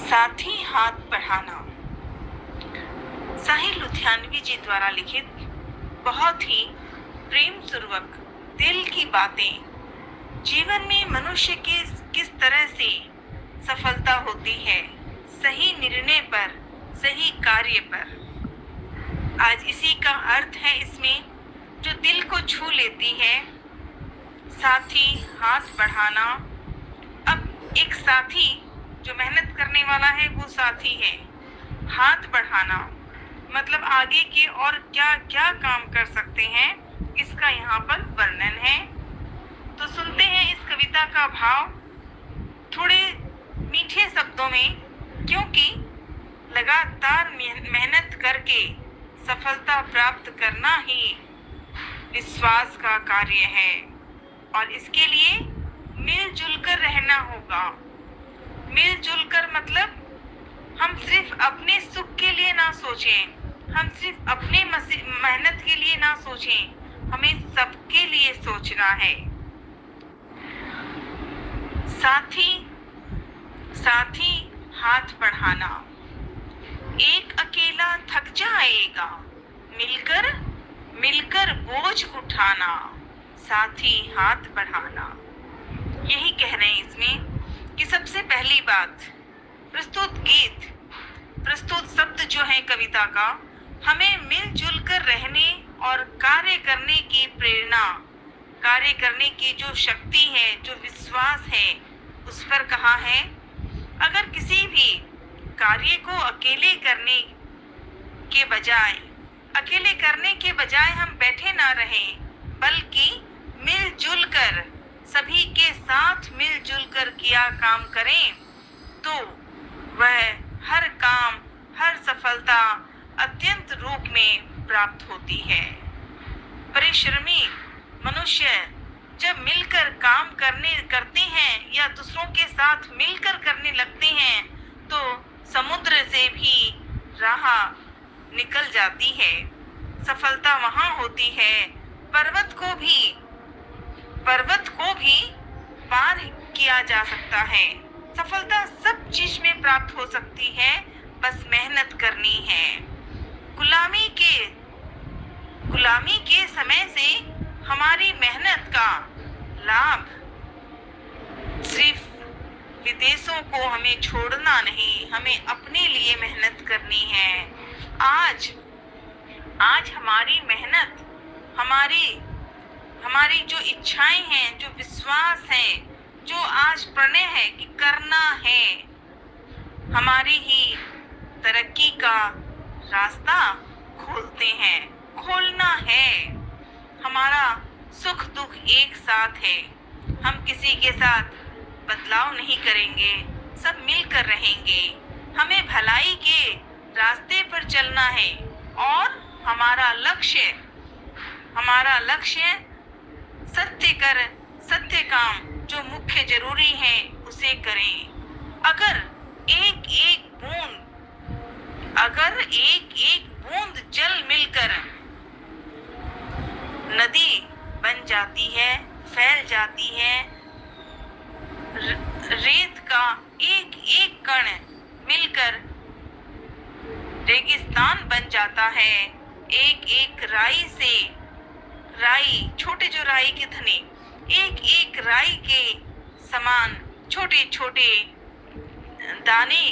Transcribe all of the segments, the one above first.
साथी हाथ बढ़ाना। साहिल लुधियानवी जी द्वारा लिखित बहुत ही प्रेम पूर्वक दिल की बातें। जीवन में मनुष्य की किस तरह से सफलता होती है, सही निर्णय पर, सही कार्य पर। आज इसी का अर्थ है इसमें, जो दिल को छू लेती है। साथी हाथ बढ़ाना। अब एक साथी जो मेहनत करने वाला है वो साथी है। हाथ बढ़ाना मतलब आगे के और क्या क्या काम कर सकते हैं, इसका यहाँ पर वर्णन है। तो सुनते हैं इस कविता का भाव थोड़े मीठे शब्दों में, क्योंकि लगातार मेहनत करके सफलता प्राप्त करना ही विश्वास का कार्य है और इसके लिए मिलजुल कर रहना होगा। मिलजुल कर मतलब हम सिर्फ अपने सुख के लिए ना सोचें, हम सिर्फ अपने मेहनत के लिए ना सोचें, हमें सबके लिए सोचना है। साथी हाथ बढ़ाना। एक अकेला थक जाएगा, मिलकर बोझ उठाना। साथी हाथ बढ़ाना। यही कह रहे हैं इसमें कि सबसे पहली बात, प्रस्तुत शब्द जो है कविता का, हमें मिलजुल कर रहने और कार्य करने की प्रेरणा, कार्य करने की जो शक्ति है, जो विश्वास है, उस पर कहा है। अगर किसी भी कार्य को अकेले करने के बजाय हम बैठे ना रहें, बल्कि मिलजुल कर, सभी के साथ मिलजुल कर किया काम करें, तो वह हर काम, हर सफलता अत्यंत रूप में प्राप्त होती है। परिश्रमी मनुष्य जब मिलकर काम करते हैं या दूसरों के साथ मिलकर करने लगते हैं, तो समुद्र से भी राह निकल जाती है, सफलता वहां होती है। पर्वत को भी पार किया जा सकता है। सफलता सब चीज में प्राप्त हो सकती है, बस मेहनत करनी है। गुलामी के समय से हमारी मेहनत का लाभ सिर्फ विदेशों को हमें छोड़ना नहीं, हमें अपने लिए मेहनत करनी है। आज हमारी मेहनत, हमारी जो इच्छाएं हैं, जो विश्वास है, जो आज प्रणय है कि करना है, हमारी ही तरक्की का रास्ता खोलना है। हमारा सुख दुख एक साथ है, हम किसी के साथ बदलाव नहीं करेंगे, सब मिलकर रहेंगे। हमें भलाई के रास्ते पर चलना है और हमारा लक्ष्य सत्य काम जो मुख्य जरूरी है उसे करें। अगर एक एक बूंद जल मिलकर नदी बन जाती है, फैल जाती है, रेत का एक एक कण मिलकर रेगिस्तान बन जाता है। एक एक छोटे जो राई के धने, एक एक राई के समान छोटे छोटे दाने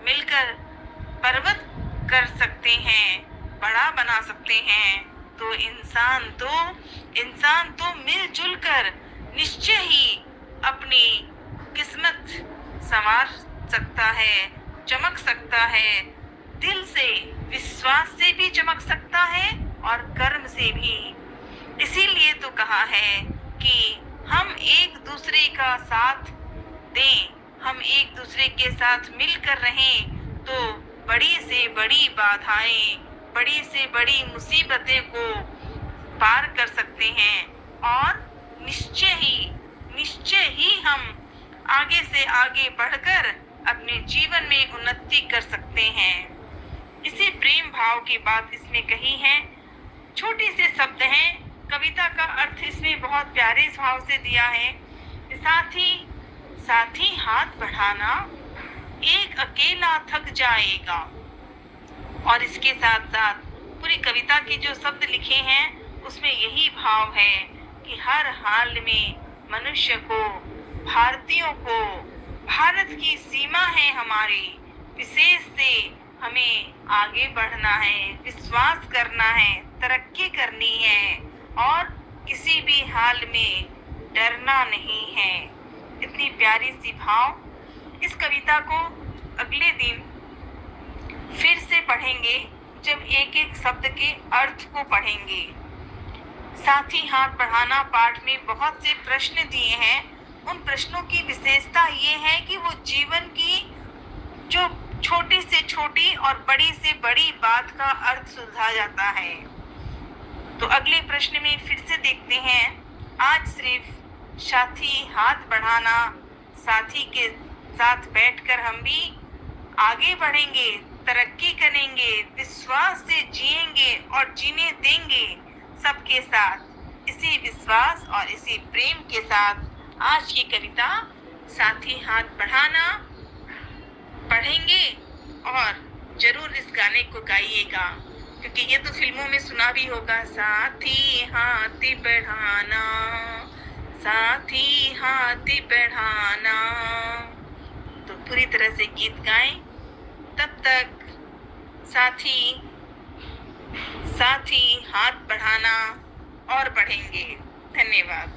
मिलकर पर्वत कर सकते हैं, बड़ा बना सकते हैं। तो इंसान तो मिलजुल कर निश्चय ही अपनी किस्मत संवार सकता है, चमक सकता है। दिल से, विश्वास से भी चमक सकता है और कर्म से भी। इसीलिए तो कहा है कि हम एक दूसरे का साथ दें, हम एक दूसरे के साथ मिलकर रहें, तो बड़ी से बड़ी बाधाएं, बड़ी से बड़ी मुसीबतें को पार कर सकते हैं और निश्चय ही हम आगे से आगे बढ़कर अपने जीवन में उन्नति कर सकते हैं। इसी प्रेम भाव की बात इसमें कही है। छोटे से शब्द हैं, कविता का अर्थ इसमें बहुत प्यारे भाव से दिया है। साथी हाथ बढ़ाना, एक अकेला थक जाएगा। और इसके साथ साथ पूरी कविता के जो शब्द लिखे हैं उसमें यही भाव है कि हर हाल में मनुष्य को, भारतीयों को, भारत की सीमा है हमारी, विशेष से हमें आगे बढ़ना है, विश्वास करना है, तरक्की करनी है और किसी भी हाल में डरना नहीं है। इतनी प्यारी सी भाव। इस कविता को अगले दिन फिर से पढ़ेंगे जब एक एक शब्द के अर्थ को पढ़ेंगे। साथ ही हाथ बढ़ाना पाठ में बहुत से प्रश्न दिए हैं। उन प्रश्नों की विशेषता ये है कि वो जीवन की जो छोटी से छोटी और बड़ी से बड़ी बात का अर्थ सुलझा जाता है। तो अगले प्रश्न में फिर से देखते हैं। आज सिर्फ साथी हाथ बढ़ाना, साथी के साथ बैठकर हम भी आगे बढ़ेंगे, तरक्की करेंगे, विश्वास से जिएंगे और जीने देंगे सबके साथ। इसी विश्वास और इसी प्रेम के साथ आज की कविता साथी हाथ बढ़ाना पढ़ेंगे और जरूर इस गाने को गाइएगा, क्योंकि ये तो फिल्मों में सुना भी होगा। साथी हाथ बढ़ाना, साथी हाथ बढ़ाना। तो पूरी तरह से गीत गाएं। तब तक साथी हाथ बढ़ाना और बढ़ेंगे। धन्यवाद।